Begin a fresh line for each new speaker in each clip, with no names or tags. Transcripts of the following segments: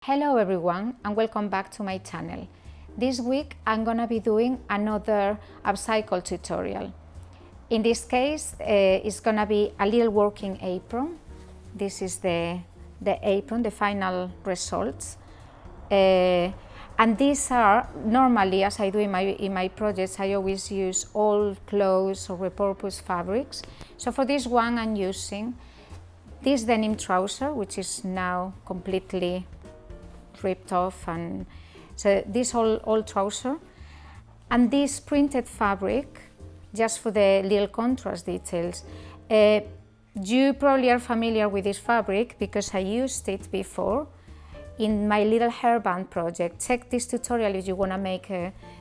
Hello everyone and welcome back to my channel. This week I'm gonna be doing another upcycle tutorial. In this case it's gonna be a little working apron. This is the apron, the final results. And these are, normally as I do in my projects, I always use old clothes or repurposed fabrics. So for this one I'm using this denim trouser, which is now completely ripped off, and so this old trouser, and this printed fabric just for the little contrast details. You probably are familiar with this fabric because I used it before in my little hairband project. Check this tutorial if you want to make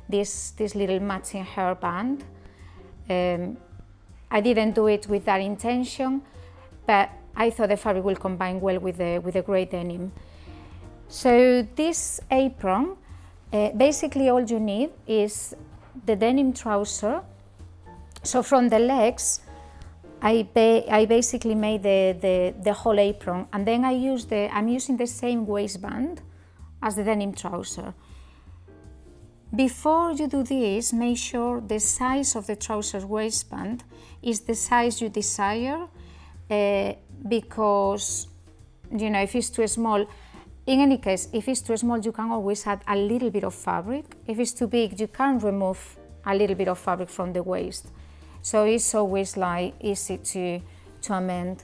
this little matching hairband. I didn't do it with that intention, but I thought the fabric will combine well with the grey denim. So this apron, basically all you need is the denim trouser. So from the legs, I basically made the whole apron, and then I'm using the same waistband as the denim trouser. Before you do this, make sure the size of the trouser waistband is the size you desire, because if it's too small, in any case, if it's too small, you can always add a little bit of fabric. If it's too big, you can remove a little bit of fabric from the waist. So it's always easy to amend.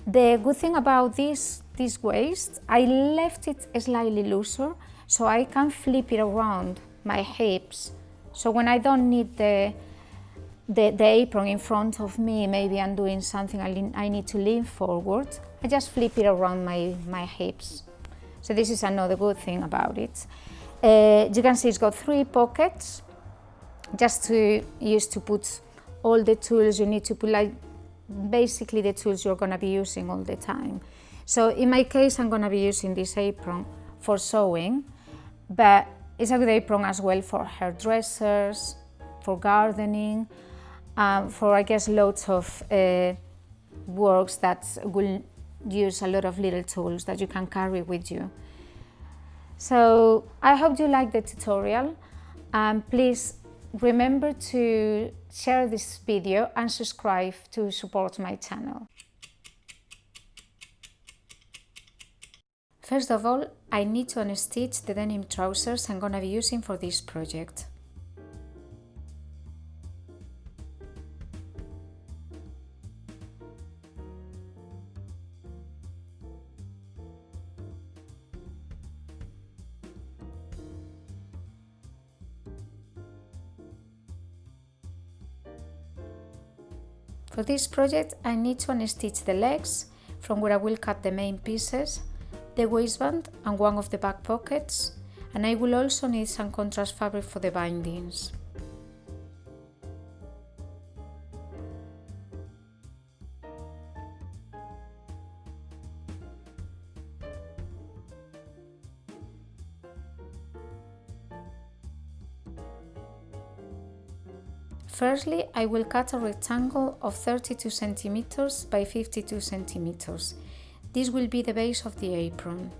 The good thing about this waist, I left it slightly looser, so I can flip it around my hips. So when I don't need the apron in front of me, maybe I'm doing something I need to lean forward, I just flip it around my hips. So this is another good thing about it. You can see it's got 3 pockets, just to use to put all the tools you need to put, like basically the tools you're gonna be using all the time. So in my case, I'm gonna be using this apron for sewing, but it's a good apron as well for hairdressers, for gardening, for I guess loads of works that will use a lot of little tools that you can carry with you. So I hope you like the tutorial, and please remember to share this video and subscribe to support my channel. First of all, I need to unstitch the denim trousers I'm gonna be using for this project. For this project, I need to unstitch the legs from where I will cut the main pieces, the waistband and one of the back pockets, and I will also need some contrast fabric for the bindings. Firstly, I will cut a rectangle of 32 cm by 52 cm. This will be the base of the apron.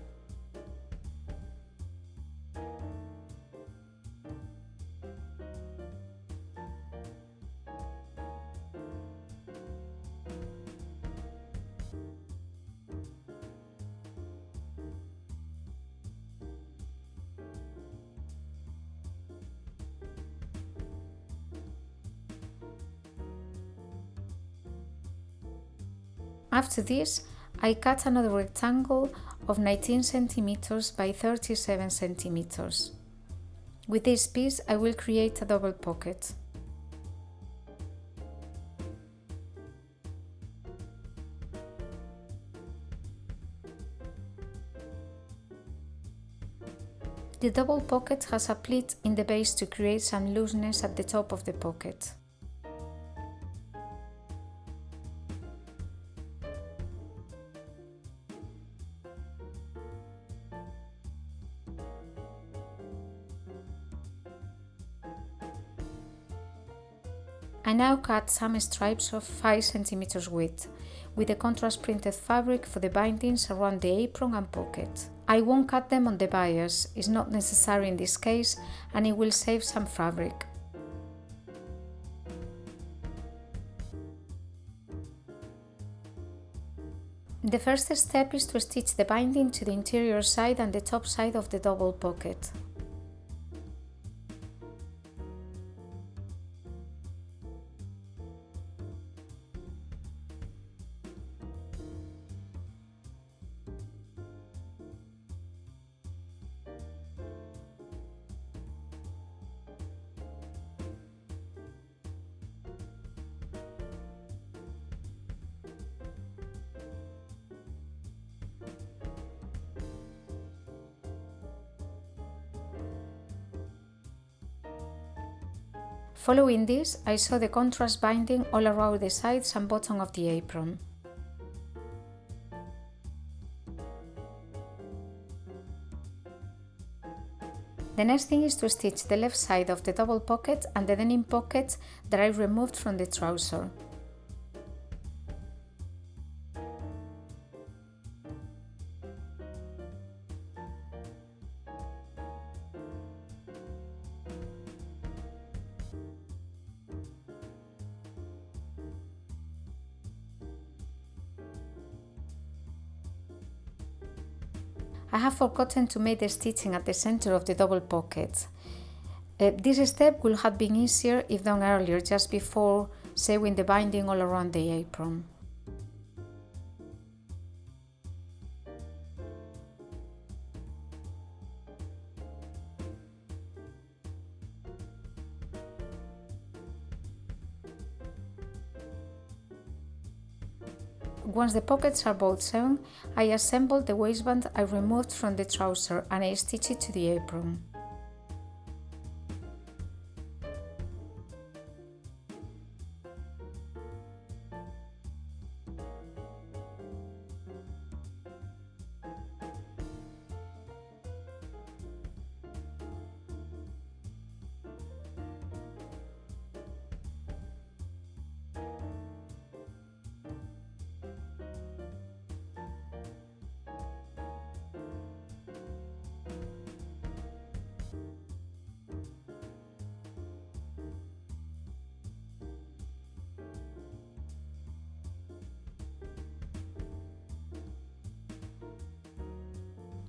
After this, I cut another rectangle of 19 cm by 37 cm. With this piece, I will create a double pocket. The double pocket has a pleat in the base to create some looseness at the top of the pocket. I now cut some stripes of 5 cm width with the contrast printed fabric for the bindings around the apron and pocket. I won't cut them on the bias, it's not necessary in this case, and it will save some fabric. The first step is to stitch the binding to the interior side and the top side of the double pocket. Following this, I sew the contrast binding all around the sides and bottom of the apron. The next thing is to stitch the left side of the double pocket and the denim pocket that I removed from the trouser. I have forgotten to make the stitching at the center of the double pocket. This step would have been easier if done earlier, just before sewing the binding all around the apron. Once the pockets are both sewn, I assembled the waistband I removed from the trouser and I stitched it to the apron.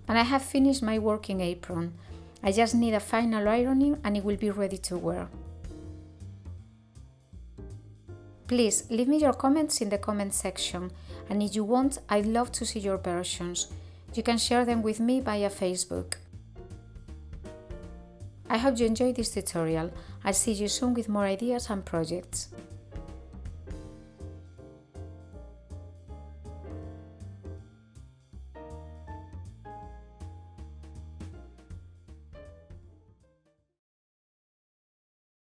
And I have finished my working apron. I just need a final ironing and it will be ready to wear. Please leave me your comments in the comment section, and if you want, I'd love to see your versions. You can share them with me via Facebook. I hope you enjoyed this tutorial. I'll see you soon with more ideas and projects.